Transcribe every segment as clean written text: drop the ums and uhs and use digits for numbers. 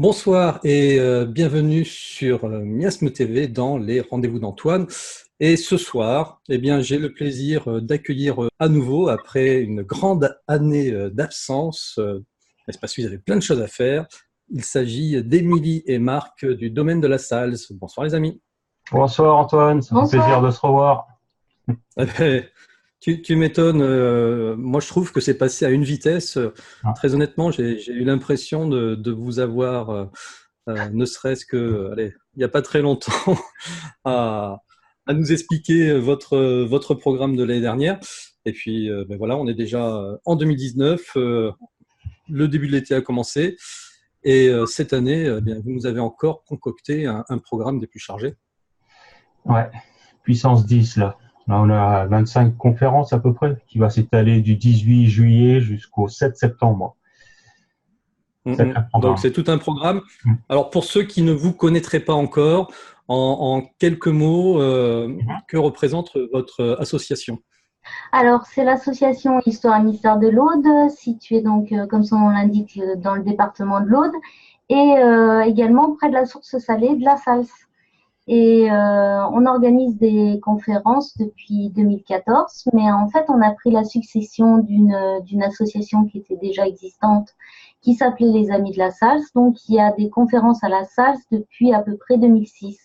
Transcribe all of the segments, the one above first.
Bonsoir et bienvenue sur Miasme TV dans les rendez-vous d'Antoine. Et ce soir, j'ai le plaisir d'accueillir à nouveau, après une grande année d'absence, n'est-ce pas, vous avez plein de choses à faire. Il s'agit d'Émilie et Marc du domaine de la Salles. Bonsoir les amis. Bonsoir Antoine, ça fait plaisir de se revoir. Eh ben, tu m'étonnes, moi je trouve que c'est passé à une vitesse. Ah, Très honnêtement, j'ai eu l'impression de vous avoir, ne serait-ce que, allez, il n'y a pas très longtemps, à, à nous expliquer votre programme de l'année dernière. Et puis, voilà, on est déjà en 2019, le début de l'été a commencé. Et cette année, vous nous avez encore concocté un programme des plus chargés. ouais, puissance 10 là. Là, on a 25 conférences à peu près qui va s'étaler du 18 juillet jusqu'au 7 septembre. Sacré Donc, programme. c'est tout un programme. Mm. Alors, pour ceux qui ne vous connaîtraient pas encore, en quelques mots, que représente votre association? Alors, c'est l'association Histoire et Mystère de l'Aude, située donc, comme son nom l'indique, dans le département de l'Aude, et également près de la source salée de la Salse. Et on organise des conférences depuis 2014, mais en fait, on a pris la succession d'une association qui était déjà existante, qui s'appelait les Amis de la Salse. Donc, il y a des conférences à la Salse depuis à peu près 2006.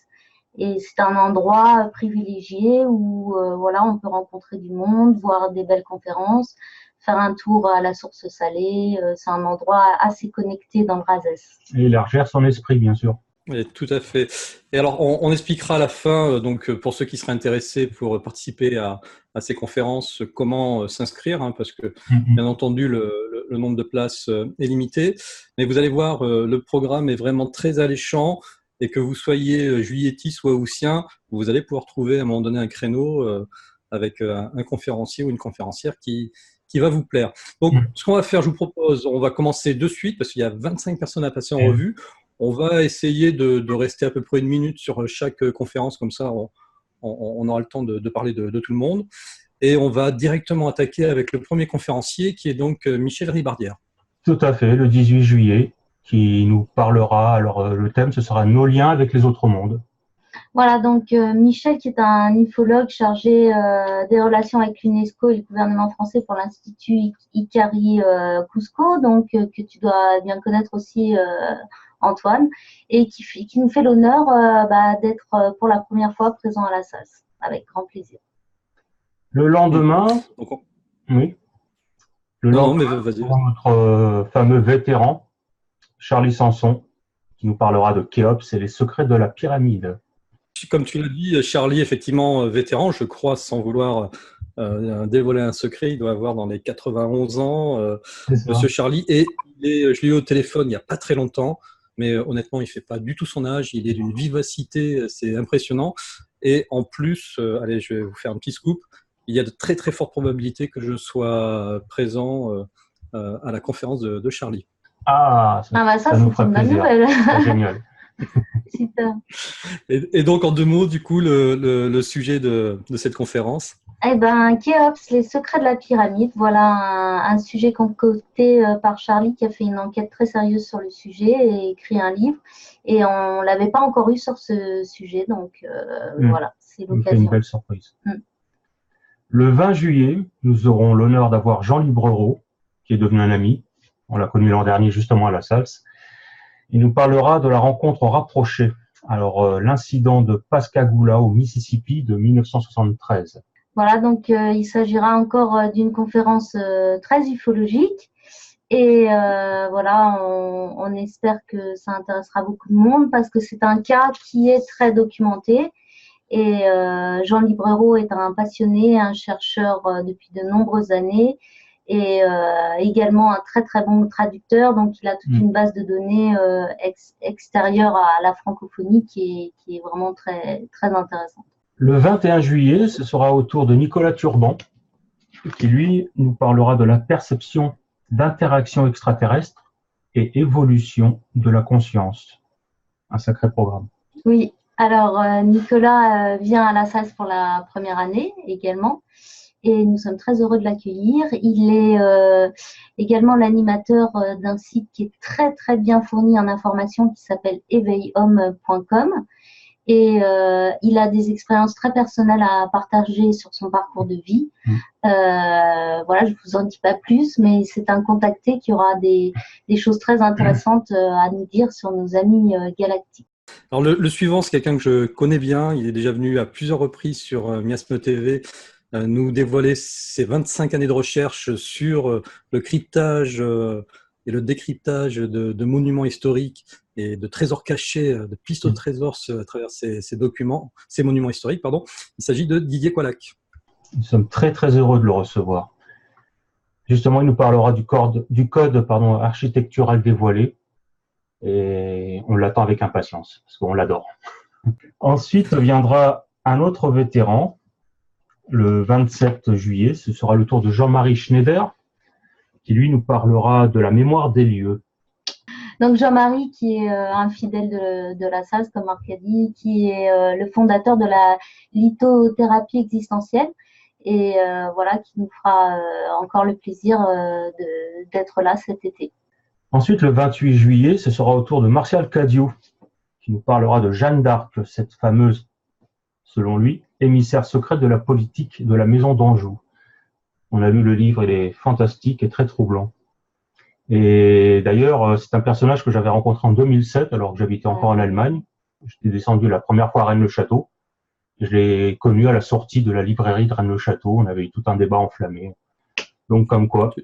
Et c'est un endroit privilégié où voilà, on peut rencontrer du monde, voir des belles conférences, faire un tour à la source salée. C'est un endroit assez connecté dans le Razès. Et élargir son esprit, bien sûr. Oui, tout à fait. Et alors, on expliquera à la fin, pour ceux qui seraient intéressés pour participer à ces conférences, comment s'inscrire, hein, parce que, Mm, bien entendu, le nombre de places est limité. Mais vous allez voir, le programme est vraiment très alléchant, et que vous soyez juilletis ou haussien, vous allez pouvoir trouver à un moment donné un créneau avec un conférencier ou une conférencière qui va vous plaire. Donc, mm. ce qu'on va faire, je vous propose, on va commencer de suite, parce qu'il y a 25 personnes à passer en Et revue. On va essayer de rester à peu près une minute sur chaque conférence, comme ça on aura le temps de parler de tout le monde. Et on va directement attaquer avec le premier conférencier, qui est donc Michel Ribardière. tout à fait, le 18 juillet, qui nous parlera. Alors, le thème, ce sera nos liens avec les autres mondes. Voilà, donc Michel, qui est un ufologue chargé des relations avec l'UNESCO et le gouvernement français pour l'Institut Ikari Cusco, donc que tu dois bien connaître aussi, Antoine, et qui nous fait l'honneur d'être pour la première fois présent à la SAS, avec grand plaisir. Le lendemain, Donc, oui, le non, mais lendemain, vas-y, pour vas-y. notre fameux vétéran, Charlie Sanson, qui nous parlera de Khéops et les secrets de la pyramide. Comme tu l'as dit, Charlie, effectivement, vétéran, je crois, sans vouloir dévoiler un secret, il doit avoir dans les 91 ans, C'est ça. Monsieur Charlie. Et je l'ai eu au téléphone il n'y a pas très longtemps, mais honnêtement, il ne fait pas du tout son âge. Il est d'une vivacité, c'est impressionnant. Et en plus, allez, je vais vous faire un petit scoop, il y a de très très fortes probabilités que je sois présent à la conférence de Charlie. Ah, Ah bah ça, ça nous c'est ferait une bonne plaisir. nouvelle. C'est génial. Super. Et donc, en deux mots, du coup, le sujet de cette conférence. Eh ben, Khéops, les secrets de la pyramide, voilà un sujet concocté par Charlie, qui a fait une enquête très sérieuse sur le sujet et écrit un livre. Et on l'avait pas encore eu sur ce sujet, donc voilà, c'est Ça nous fait une l'occasion. belle surprise. Le 20 juillet, nous aurons l'honneur d'avoir Jean Librereau, qui est devenu un ami. On l'a connu l'an dernier justement à la Salse. Il nous parlera de la rencontre rapprochée. Alors, l'incident de Pascagoula au Mississippi de 1973. Voilà, donc il s'agira encore d'une conférence très ufologique. Et voilà, on espère que ça intéressera beaucoup de monde parce que c'est un cas qui est très documenté. Et Jean Librereau est un passionné, un chercheur depuis de nombreuses années et également un très très bon traducteur. Donc il a toute une base de données extérieure à la francophonie qui est vraiment très, très intéressante. Le 21 juillet, ce sera au tour de Nicolas Turban, qui lui nous parlera de la perception d'interaction extraterrestre et évolution de la conscience. Un sacré programme. Oui, alors Nicolas vient à la SAS pour la première année également. et nous sommes très heureux de l'accueillir. Il est également l'animateur d'un site qui est très très bien fourni en informations qui s'appelle éveilhomme.com. Et il a des expériences très personnelles à partager sur son parcours de vie. Voilà, je vous en dis pas plus, mais c'est un contacté qui aura des choses très intéressantes à nous dire sur nos amis galactiques. Alors le suivant, c'est quelqu'un que je connais bien. Il est déjà venu à plusieurs reprises sur Miasme TV nous dévoiler ses 25 années de recherche sur le cryptage et le décryptage de monuments historiques et de trésors cachés, de pistes au trésor à travers ces documents, ces monuments historiques, pardon. Il s'agit de Didier Coillac. Nous sommes très très heureux de le recevoir. Justement, il nous parlera du code architectural dévoilé et on l'attend avec impatience parce qu'on l'adore. Ensuite viendra un autre vétéran le 27 juillet. Ce sera le tour de Jean-Marie Schneider qui lui nous parlera de la mémoire des lieux. Donc Jean-Marie, qui est un fidèle de la SAS, comme Marc a dit, qui est le fondateur de la lithothérapie existentielle, et voilà, qui nous fera encore le plaisir d'être là cet été. Ensuite, le 28 juillet, ce sera au tour de Martial Cadio, qui nous parlera de Jeanne d'Arc, cette fameuse, selon lui, émissaire secrète de la politique de la maison d'Anjou. On a lu le livre, il est fantastique et très troublant. Et d'ailleurs, c'est un personnage que j'avais rencontré en 2007, alors que j'habitais encore en Allemagne. J'étais descendu la première fois à Rennes-le-Château. Je l'ai connu à la sortie de la librairie de Rennes-le-Château. On avait eu tout un débat enflammé. Donc, comme quoi.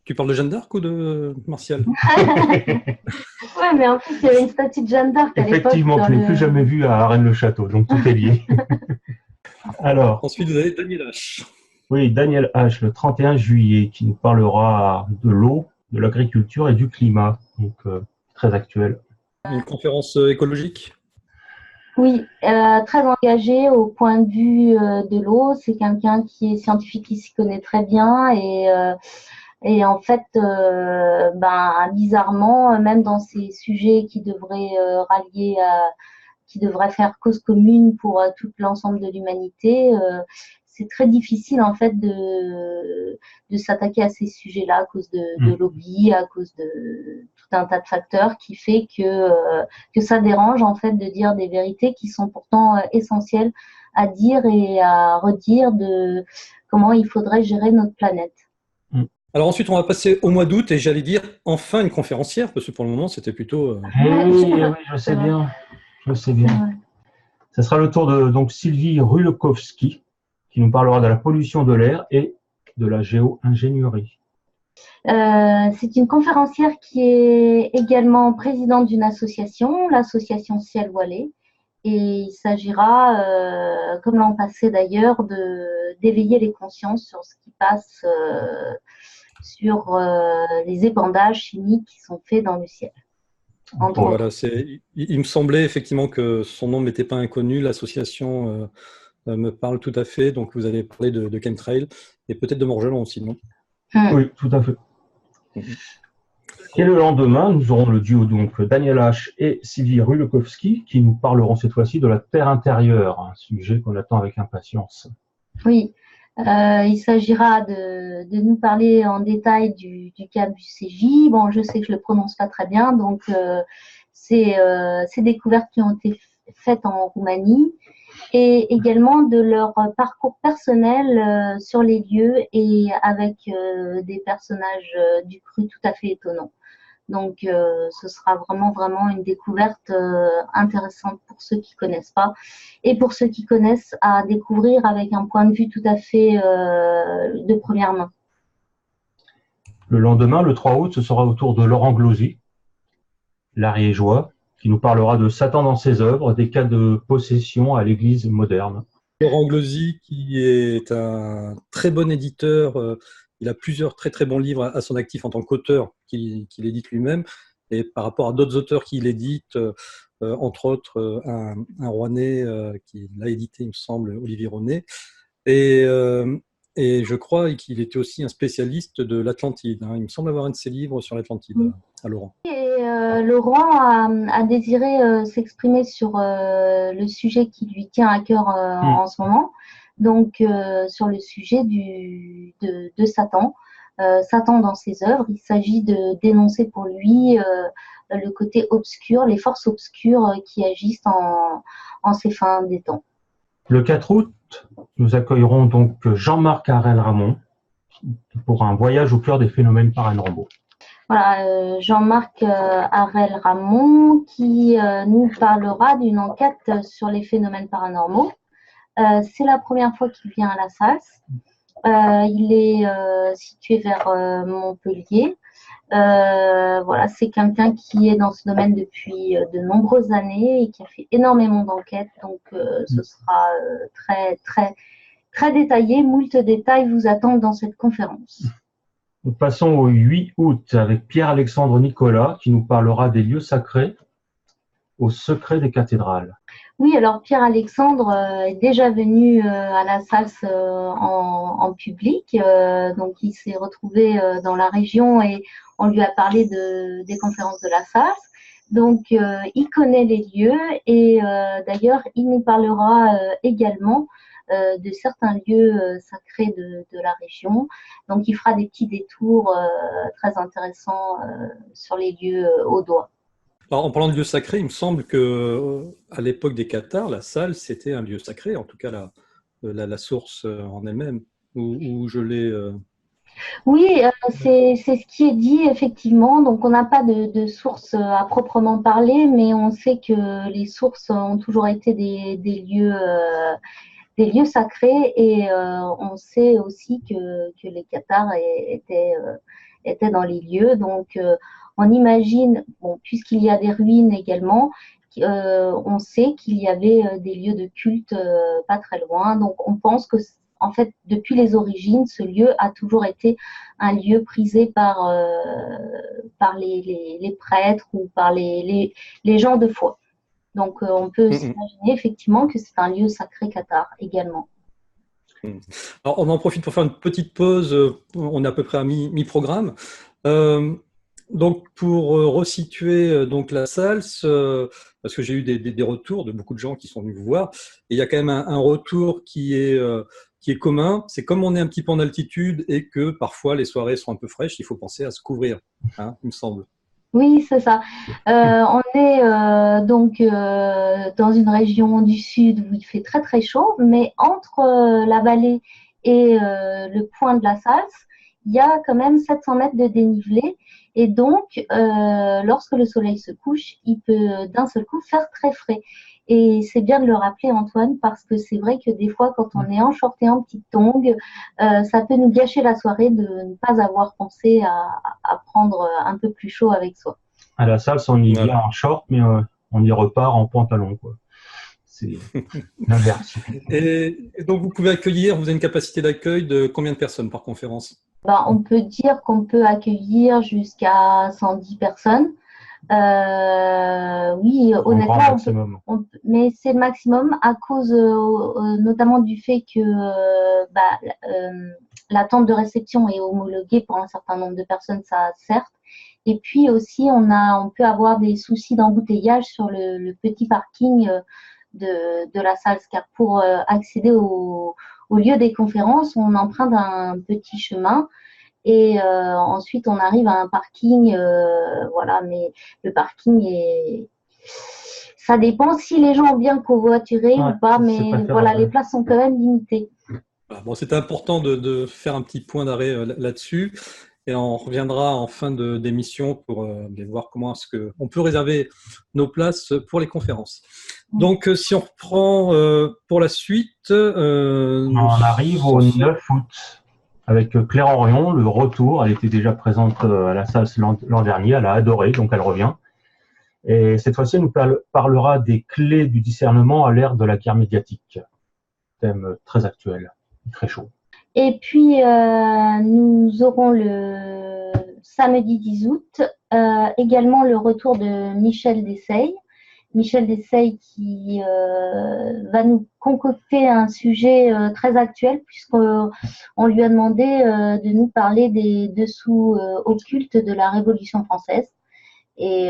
Tu parles de Jeanne d'Arc ou de Martial? Ouais, mais en plus, il y avait une statue de Jeanne d'Arc à l'époque. Effectivement, que je n'ai plus jamais vu à Rennes-le-Château. Donc, tout est lié. Alors. Ensuite, vous avez Daniel H. Oui, Daniel H, le 31 juillet, qui nous parlera de l'eau, de l'agriculture et du climat. Donc, très actuel. Une conférence écologique? Oui, très engagé au point de vue de l'eau. C'est quelqu'un qui est scientifique, qui s'y connaît très bien et en fait, bizarrement, même dans ces sujets qui devraient qui devraient faire cause commune pour tout l'ensemble de l'humanité, c'est très difficile en fait de s'attaquer à ces sujets-là à cause de lobby, à cause de tout un tas de facteurs qui fait que ça dérange en fait de dire des vérités qui sont pourtant essentielles à dire et à redire de comment il faudrait gérer notre planète. Alors ensuite, on va passer au mois d'août et j'allais dire enfin une conférencière parce que pour le moment, c'était plutôt. Oui, je sais bien. Je sais bien. Ce sera le tour de donc Sylvie Rulekowski qui nous parlera de la pollution de l'air et de la géo-ingénierie. C'est une conférencière qui est également présidente d'une association, l'association Ciel Voilé. Et il s'agira, comme l'an passé d'ailleurs, d'éveiller les consciences sur ce qui passe sur les épandages chimiques qui sont faits dans le ciel. Voilà, il me semblait effectivement que son nom n'était pas inconnu. L'association me parle tout à fait. Donc, vous avez parlé de chemtrail et peut-être de Morgelon aussi, non? Oui, tout à fait. Et le lendemain, nous aurons le duo donc Daniel H et Sylvie Rulekowski qui nous parleront cette fois-ci de la Terre intérieure, un sujet qu'on attend avec impatience. Oui, il s'agira de nous parler en détail du cas du CJ. Bon, je sais que je le prononce pas très bien, donc c'est découvertes qui ont été faites en Roumanie et également de leur parcours personnel sur les lieux et avec des personnages du cru tout à fait étonnants. Donc, ce sera vraiment une découverte intéressante pour ceux qui connaissent pas et pour ceux qui connaissent à découvrir avec un point de vue tout à fait de première main. Le lendemain, le 3 août, ce sera au tour de Laurent Glosy, l'Ariégeois, qui nous parlera de Satan dans ses œuvres, des cas de possession à l'Église moderne. Laurent Glosy, qui est un très bon éditeur, il a plusieurs très bons livres à son actif en tant qu'auteur qu'il édite lui-même. Et par rapport à d'autres auteurs qu'il édite, entre autres un Rouennais qui l'a édité, il me semble, Olivier Ronet. Et je crois qu'il était aussi un spécialiste de l'Atlantide. Il me semble avoir un de ses livres sur l'Atlantide, à Laurent. Et Laurent a désiré s'exprimer sur le sujet qui lui tient à cœur en ce moment. donc sur le sujet de Satan. Satan dans ses œuvres, il s'agit de dénoncer pour lui le côté obscur, les forces obscures qui agissent en ces fins des temps. Le 4 août, nous accueillerons donc Jean-Marc Harel Ramon pour un voyage au cœur des phénomènes paranormaux. Voilà, Jean-Marc Harel Ramon qui nous parlera d'une enquête sur les phénomènes paranormaux. C'est la première fois qu'il vient à la SALS. Il est situé vers Montpellier. Voilà, c'est quelqu'un qui est dans ce domaine depuis de nombreuses années et qui a fait énormément d'enquêtes. Donc, ce sera très détaillé. Moult détails vous attendent dans cette conférence. Nous passons au 8 août avec Pierre-Alexandre Nicolas qui nous parlera des lieux sacrés au secret des cathédrales. Oui, alors Pierre-Alexandre est déjà venu à la SALS en public, donc il s'est retrouvé dans la région et on lui a parlé des conférences de la SALS. Donc il connaît les lieux et d'ailleurs il nous parlera également de certains lieux sacrés de la région. Donc il fera des petits détours très intéressants sur les lieux audois. Alors, en parlant de lieu sacré, il me semble que à l'époque des Cathares, la salle, c'était un lieu sacré, en tout cas la source en elle-même, où je l'ai... Oui, c'est ce qui est dit effectivement. Donc on n'a pas de source à proprement parler, mais on sait que les sources ont toujours été des lieux sacrés et on sait aussi que les Cathares étaient dans les lieux. Donc on imagine, bon, puisqu'il y a des ruines également, on sait qu'il y avait des lieux de culte pas très loin. Donc on pense que en fait, depuis les origines, ce lieu a toujours été un lieu prisé par les prêtres ou par les gens de foi. Donc, on peut s'imaginer effectivement que c'est un lieu sacré cathare également. Alors, on en profite pour faire une petite pause. On est à peu près à mi-programme. Donc, pour resituer donc la salle, parce que j'ai eu des retours de beaucoup de gens qui sont venus vous voir, et il y a quand même un retour qui est commun. C'est comme on est un petit peu en altitude et que parfois les soirées sont un peu fraîches, il faut penser à se couvrir, hein, il me semble. Oui, c'est ça. On est donc dans une région du sud où il fait très très chaud, mais entre la vallée et le point de la Salse, il y a quand même 700 mètres de dénivelé. Et donc, lorsque le soleil se couche, il peut d'un seul coup faire très frais. Et c'est bien de le rappeler, Antoine, parce que c'est vrai que des fois, quand on est en short et en petite tongue, ça peut nous gâcher la soirée de ne pas avoir pensé à prendre un peu plus chaud avec soi. À la salle, on y vient en short, mais on y repart en pantalon, quoi. C'est l'inverse. Et donc, vous pouvez accueillir, vous avez une capacité d'accueil de combien de personnes par conférence? On peut dire qu'on peut accueillir jusqu'à 110 personnes. Oui, honnêtement, mais c'est le maximum à cause notamment du fait que la tente de réception est homologuée pour un certain nombre de personnes, ça certes. Et puis aussi, on peut avoir des soucis d'embouteillage sur le petit parking de la salle, car pour accéder au lieu des conférences, on emprunte un petit chemin. Et ensuite, on arrive à un parking, voilà, mais le parking ça dépend si les gens ont bien covoituré ou pas, mais voilà, les places sont quand même limitées. Bon, c'était important de faire un petit point d'arrêt là-dessus. Et on reviendra en fin d'émission pour voir comment est-ce qu'on peut réserver nos places pour les conférences. Donc, si on reprend pour la suite... on arrive au 9 août avec Claire Orion, le retour. Elle était déjà présente à la salle l'an dernier, elle a adoré, donc elle revient. Et cette fois-ci, elle nous parlera des clés du discernement à l'ère de la guerre médiatique. Thème très actuel, très chaud. Et puis, nous aurons le samedi 10 août également le retour de Michel Dessailles. Michel Dessailles qui va nous concocter un sujet très actuel puisqu'on lui a demandé de nous parler des dessous occultes de la Révolution française. Et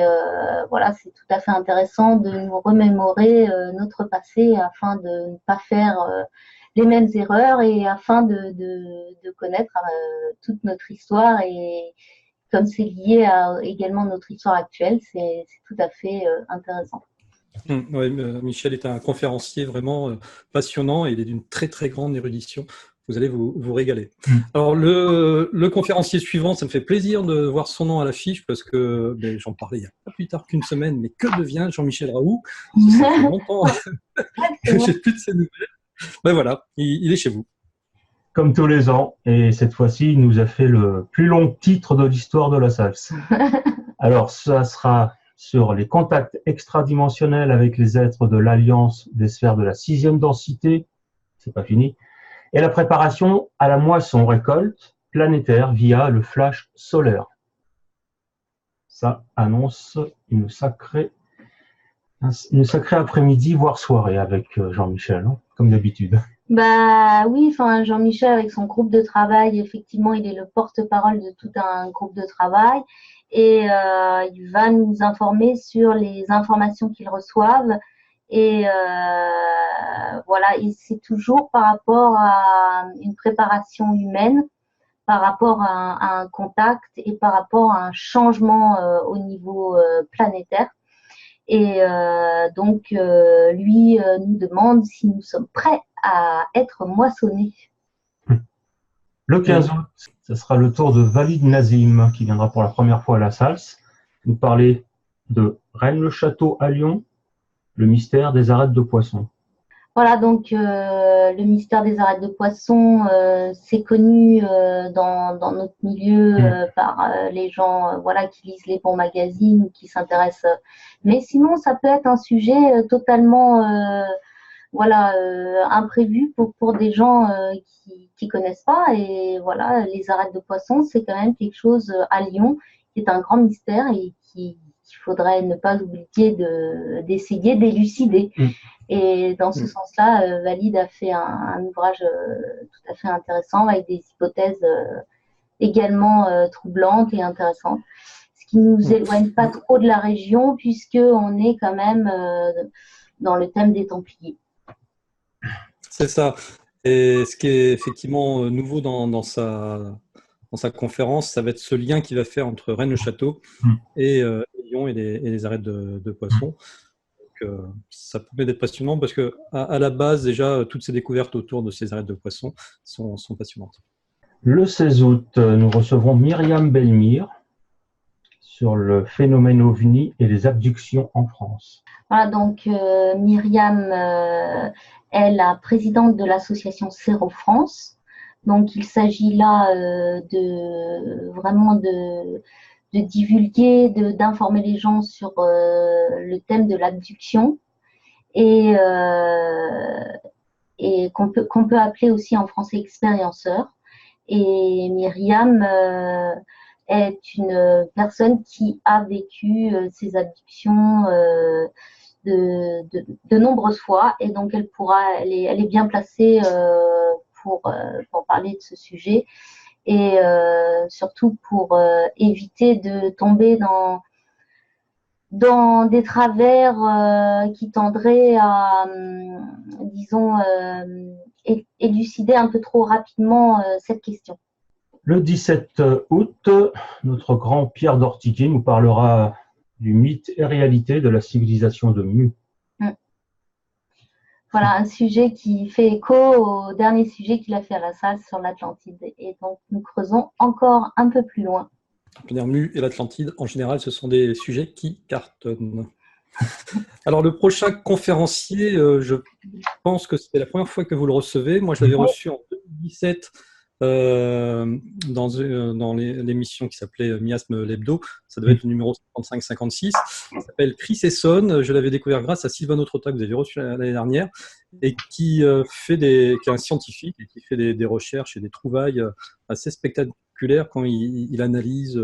voilà, c'est tout à fait intéressant de nous remémorer notre passé afin de ne pas faire les mêmes erreurs et afin de connaître toute notre histoire. Et comme c'est lié à également notre histoire actuelle, c'est tout à fait intéressant. Ouais, Michel est un conférencier vraiment passionnant et il est d'une très très grande érudition. Vous allez vous régaler. Alors le conférencier suivant, ça me fait plaisir de voir son nom à l'affiche parce que j'en parlais il n'y a pas plus tard qu'une semaine, mais que devient Jean-Michel Raoult? Ça fait longtemps que j'ai plus de ses nouvelles. Ben voilà, il est chez vous. Comme tous les ans, et cette fois-ci, il nous a fait le plus long titre de l'histoire de la salse. Alors, ça sera sur les contacts extradimensionnels avec les êtres de l'Alliance des sphères de la 6e densité, c'est pas fini, et la préparation à la moisson-récolte planétaire via le flash solaire. Ça annonce une sacrée après-midi, voire soirée avec Jean-Michel, hein, comme d'habitude. Bah oui, enfin Jean-Michel avec son groupe de travail, effectivement, il est le porte-parole de tout un groupe de travail et il va nous informer sur les informations qu'ils reçoivent et voilà, et c'est toujours par rapport à une préparation humaine, par rapport à un contact et par rapport à un changement au niveau planétaire. Et donc, lui nous demande si nous sommes prêts à être moissonnés. Le 15 août, ce sera le tour de Walid Nazim qui viendra pour la première fois à la Salse nous parler de Rennes-le-Château à Lyon, le mystère des arêtes de poisson. Voilà, donc le mystère des arêtes de poisson, c'est connu dans notre milieu par les gens voilà, qui lisent les bons magazines, qui s'intéressent. Mais sinon, ça peut être un sujet totalement voilà, imprévu pour des gens qui connaissent pas. Et voilà, les arêtes de poisson, c'est quand même quelque chose à Lyon qui est un grand mystère et qu'il faudrait ne pas oublier d'essayer d'élucider. Et dans ce sens-là, Walid a fait un ouvrage tout à fait intéressant avec des hypothèses également troublantes et intéressantes, ce qui nous éloigne pas trop de la région puisqu'on est quand même dans le thème des Templiers. C'est ça. Et ce qui est effectivement nouveau dans sa conférence, ça va être ce lien qu'il va faire entre Rennes-le-Château et Lyon et les arêtes de poissons. Ça promet d'être passionnant parce que à la base, déjà, toutes ces découvertes autour de ces arêtes de poissons sont passionnantes. Le 16 août, nous recevrons Myriam Belmire sur le phénomène OVNI et les abductions en France. Voilà, donc Myriam est la présidente de l'association Céro France. Donc il s'agit là vraiment de divulguer, d'informer les gens sur le thème de l'abduction et qu'on peut appeler aussi en français expérienceur. Et Myriam est une personne qui a vécu ces abductions de nombreuses fois et donc elle est bien placée pour parler de ce sujet et surtout pour éviter de tomber dans des travers qui tendraient à, disons, élucider un peu trop rapidement cette question. Le 17 août, notre grand Pierre d'Ortiquet nous parlera du mythe et réalité de la civilisation de Mu. Voilà, un sujet qui fait écho au dernier sujet qu'il a fait à la salle sur l'Atlantide. Et donc, nous creusons encore un peu plus loin. Mu et l'Atlantide, en général, ce sont des sujets qui cartonnent. Alors, le prochain conférencier, je pense que c'était la première fois que vous le recevez. Moi, je l'avais reçu en 2017 dans l'émission qui s'appelait Miasme l'Hebdo. Ça devait être le numéro 55-56. Il s'appelle Chris Esson. Je l'avais découvert grâce à Sylvain Trota, que vous avez reçu l'année dernière, et qui est un scientifique et qui fait des recherches et des trouvailles assez spectaculaires quand il analyse.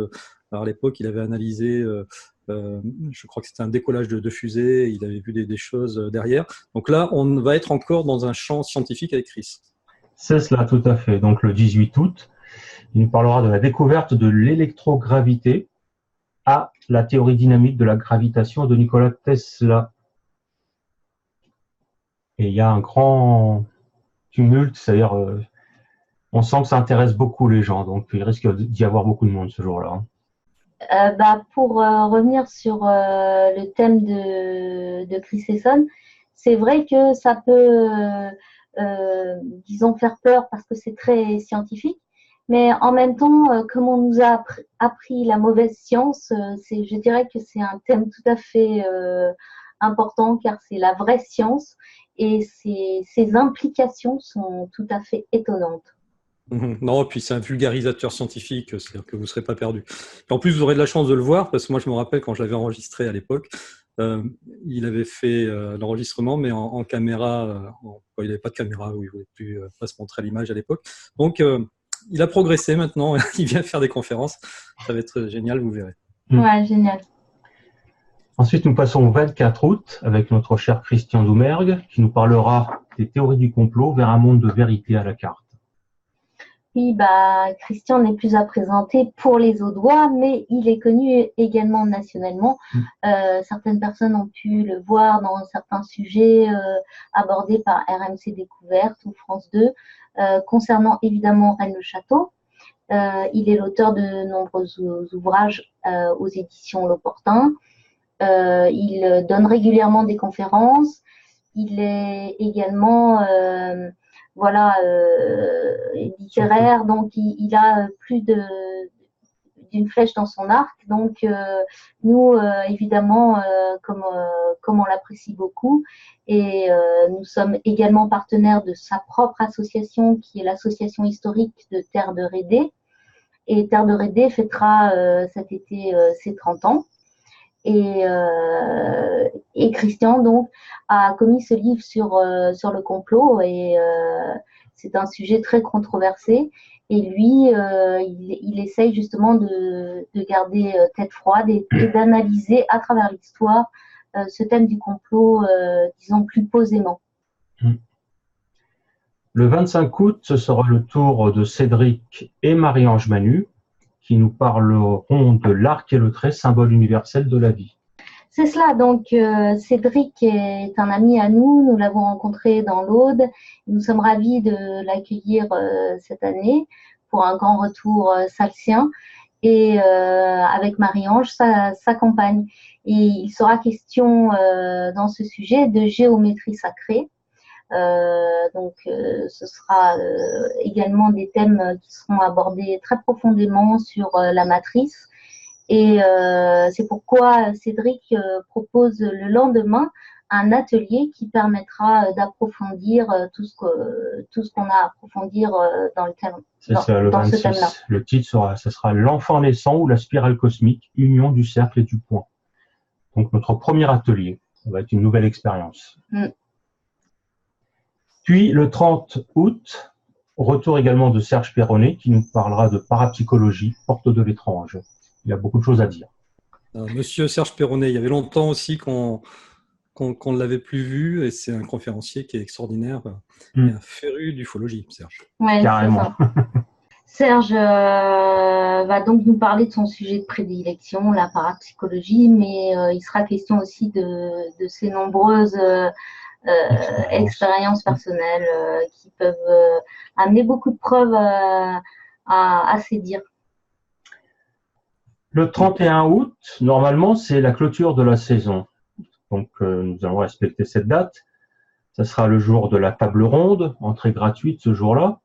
Alors à l'époque, il avait analysé, je crois que c'était un décollage de fusée, il avait vu des choses derrière. Donc là, on va être encore dans un champ scientifique avec Chris. C'est cela, tout à fait. Donc le 18 août, il nous parlera de la découverte de l'électrogravité à la théorie dynamique de la gravitation de Nikola Tesla. Et il y a un grand tumulte, c'est-à-dire on sent que ça intéresse beaucoup les gens, donc il risque d'y avoir beaucoup de monde ce jour-là. Pour revenir sur le thème de Chris Esson, c'est vrai que ça peut, disons, faire peur parce que c'est très scientifique, mais en même temps, comme on nous a appris la mauvaise science, je dirais que c'est un thème tout à fait important car c'est la vraie science et ses implications sont tout à fait étonnantes. Non, puis c'est un vulgarisateur scientifique, c'est-à-dire que vous ne serez pas perdu. Et en plus, vous aurez de la chance de le voir, parce que moi, je me rappelle quand je l'avais enregistré à l'époque, il avait fait l'enregistrement, mais en caméra, il n'avait pas de caméra, où il ne voulait plus pas se montrer l'image à l'époque. Donc, il a progressé maintenant, il vient faire des conférences. Ça va être génial, vous verrez. Ouais, génial. Ensuite, nous passons au 24 août avec notre cher Christian Doumergue, qui nous parlera des théories du complot vers un monde de vérité à la carte. Oui, Christian n'est plus à présenter pour les Audois, mais il est connu également nationalement. Certaines personnes ont pu le voir dans certains sujets abordés par RMC Découverte ou France 2, concernant évidemment Rennes-le-Château. Il est l'auteur de nombreux ouvrages aux éditions L'Opportun. Il donne régulièrement des conférences. Il est également littéraire, donc il a plus d'une flèche dans son arc. Donc nous, évidemment, comme on l'apprécie beaucoup, et nous sommes également partenaires de sa propre association, qui est l'association historique de Terre de Rédé. Et Terre de Rédé fêtera cet été ses 30 ans. Et Christian donc a commis ce livre sur le complot et c'est un sujet très controversé et lui il essaye justement de garder tête froide et d'analyser à travers l'histoire ce thème du complot disons plus posément. Le 25 août, ce sera le tour de Cédric et Marie-Ange Manu qui nous parleront de l'arc et le trait, symbole universel de la vie. C'est cela, donc Cédric est un ami à nous l'avons rencontré dans l'Aude, nous sommes ravis de l'accueillir cette année pour un grand retour salsien et avec Marie-Ange, sa compagne. Et il sera question dans ce sujet de géométrie sacrée. Ce sera également des thèmes qui seront abordés très profondément sur la matrice et c'est pourquoi Cédric propose le lendemain un atelier qui permettra d'approfondir tout ce qu'on a à approfondir dans le thème. C'est ça, le 26. Ce thème-là. Le titre sera l'enfant naissant ou la spirale cosmique, union du cercle et du point. Donc notre premier atelier, ça va être une nouvelle expérience. Puis le 30 août, retour également de Serge Perronnet qui nous parlera de parapsychologie, porte de l'étrange. Il y a beaucoup de choses à dire. Monsieur Serge Perronnet, il y avait longtemps aussi qu'on ne l'avait plus vu et c'est un conférencier qui est extraordinaire et un féru d'ufologie, Serge. Ouais, carrément. Serge va donc nous parler de son sujet de prédilection, la parapsychologie, mais il sera question aussi de ses nombreuses expériences personnelles qui peuvent amener beaucoup de preuves à ses dires. Le 31 août, normalement, c'est la clôture de la saison. Donc, nous allons respecter cette date. Ça sera le jour de la table ronde, entrée gratuite ce jour-là.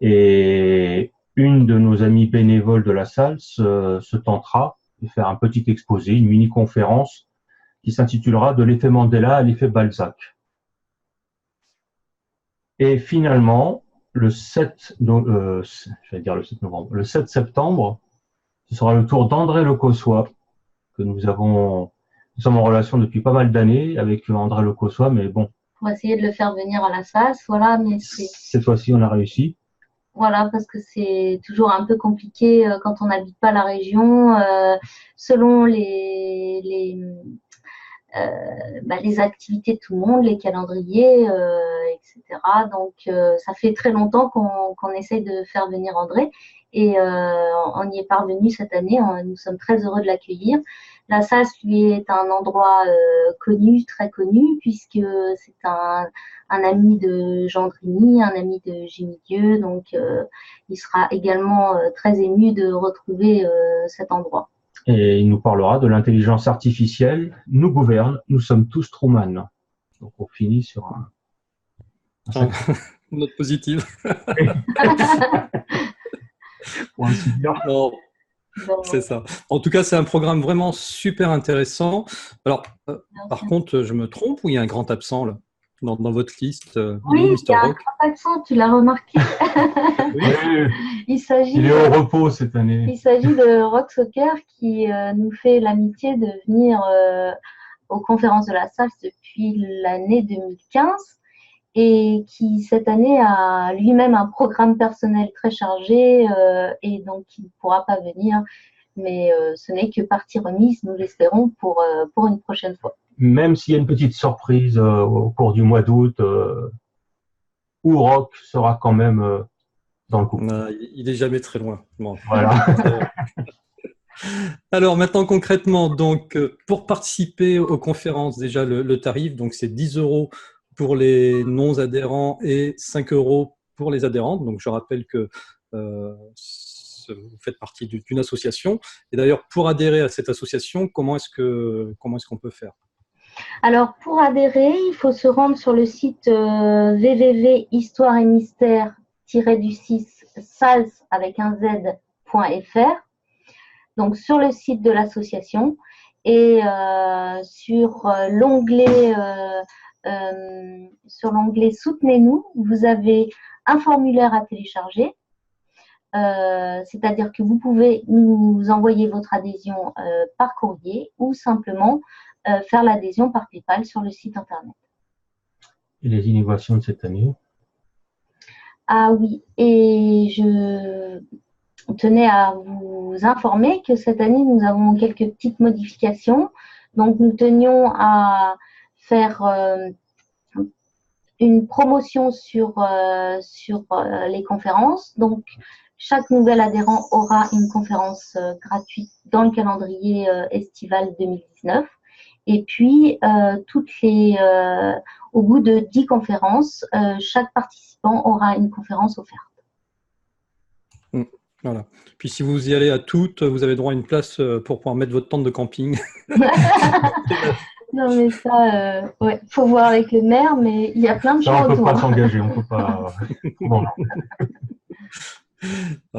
Et une de nos amies bénévoles de la salle se tentera de faire un petit exposé, une mini-conférence qui s'intitulera « De l'effet Mandela à l'effet Balzac ». Et finalement, le 7 novembre, ce sera le tour d'André Lecossois, que nous sommes en relation depuis pas mal d'années avec André Lecossois, mais bon. On va essayer de le faire venir à la SAS, voilà, mais cette fois-ci, on a réussi. Voilà, parce que c'est toujours un peu compliqué quand on n'habite pas la région, selon les activités de tout le monde, les calendriers, etc. Donc, ça fait très longtemps qu'on essaye de faire venir André et on y est parvenu cette année. Nous sommes très heureux de l'accueillir. La Sasse, lui, est un endroit connu, très connu, puisque c'est un ami de Gendrini, un ami de Gimidieu, donc il sera également très ému de retrouver cet endroit. Et il nous parlera de l'intelligence artificielle nous gouverne, nous sommes tous Truman. Donc on finit sur un Une note positive. pour ainsi dire. Non, c'est ça. En tout cas, c'est un programme vraiment super intéressant. Alors, par contre, je me trompe ou il y a un grand absent là, dans votre liste? Oui, il y a un grand accent, tu l'as remarqué. Oui. Il est au repos cette année. Il s'agit de Rock Soccer qui nous fait l'amitié de venir aux conférences de la Salle depuis l'année 2015 et qui cette année a lui-même un programme personnel très chargé et donc il ne pourra pas venir. Mais ce n'est que partie remise, nous l'espérons, pour une prochaine fois. Même s'il y a une petite surprise au cours du mois d'août, où Rock sera quand même dans le coup. Il n'est jamais très loin. Bon. Voilà. Alors maintenant concrètement, donc pour participer aux conférences, déjà le tarif, donc c'est 10 € pour les non-adhérents et 5 € pour les adhérents. Donc je rappelle que vous faites partie d'une association. Et d'ailleurs, pour adhérer à cette association, comment est-ce qu'on peut faire? Alors, pour adhérer, il faut se rendre sur le site www.histoire-et-mystère-du-6 sals avec un z.fr. Donc, sur le site de l'association et sur l'onglet Soutenez-nous, vous avez un formulaire à télécharger. C'est-à-dire que vous pouvez nous envoyer votre adhésion par courrier ou simplement faire l'adhésion par PayPal sur le site internet. Et les innovations de cette année? Ah oui, et je tenais à vous informer que cette année, nous avons quelques petites modifications. Donc, nous tenions à faire une promotion sur les conférences. Donc, chaque nouvel adhérent aura une conférence gratuite dans le calendrier estival 2019. Et puis, au bout de 10 conférences, chaque participant aura une conférence offerte. Voilà. Puis si vous y allez à toutes, vous avez droit à une place pour pouvoir mettre votre tente de camping. Non, mais ça, ouais, faut voir avec le maire, mais il y a plein de choses. On ne peut pas s'engager, on ne peut pas. Bon.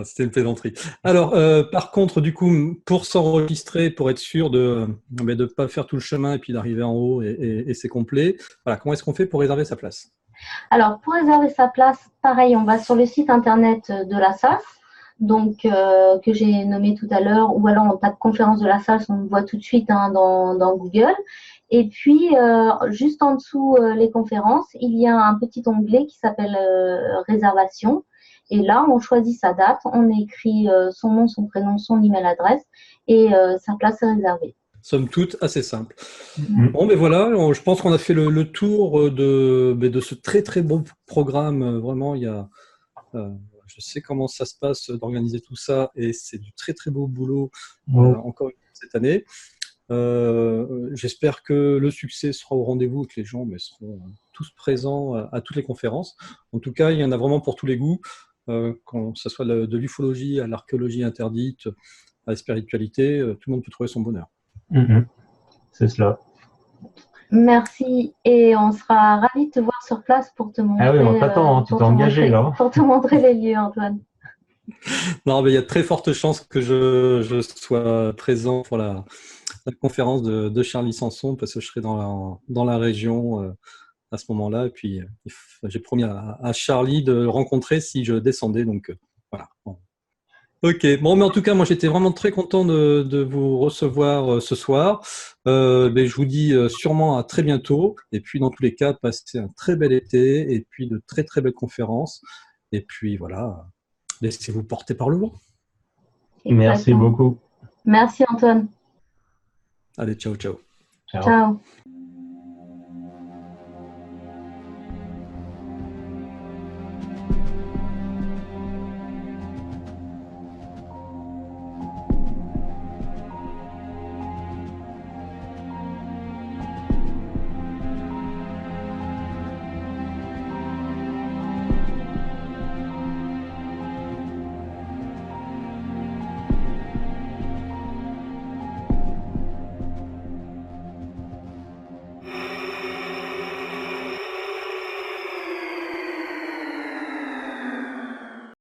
C'était une plaisanterie. Alors, par contre, du coup, pour s'enregistrer, pour être sûr de ne pas faire tout le chemin et puis d'arriver en haut et c'est complet, voilà, comment est-ce qu'on fait pour réserver sa place? Alors, pour réserver sa place, pareil, on va sur le site internet de la SAS, donc que j'ai nommé tout à l'heure, ou alors on tape conférence de la SAS, on le voit tout de suite dans Google. Et puis, juste en dessous les conférences, il y a un petit onglet qui s'appelle réservation. Et là, on choisit sa date, on écrit son nom, son prénom, son email adresse et sa place est réservée. Somme toute, assez simple. Bon, ben voilà, je pense qu'on a fait le tour de ce très très beau programme. Vraiment, je sais comment ça se passe d'organiser tout ça et c'est du très très beau boulot encore cette année. J'espère que le succès sera au rendez-vous et que les gens seront tous présents à toutes les conférences. En tout cas, il y en a vraiment pour tous les goûts, que ce soit de l'ufologie à l'archéologie interdite, à la spiritualité, tout le monde peut trouver son bonheur. C'est cela. Merci et on sera ravis de te voir sur place pour te montrer. Ah oui, on t'attend, tu t'es engagé là. Pour te montrer les lieux, Antoine. Non, mais il y a de très fortes chances que je sois présent pour la conférence de Charlie Sanson parce que je serai dans la région à ce moment-là. Et puis, j'ai promis à Charlie de le rencontrer si je descendais. Donc, voilà. Bon. Ok. Bon, mais en tout cas, moi, j'étais vraiment très content de vous recevoir ce soir. Mais je vous dis sûrement à très bientôt. Et puis, dans tous les cas, passez un très bel été et puis de très, très belles conférences. Et puis, voilà. Laissez-vous porter par le vent. Merci beaucoup. Merci Antoine. Allez, ciao, ciao. Ciao.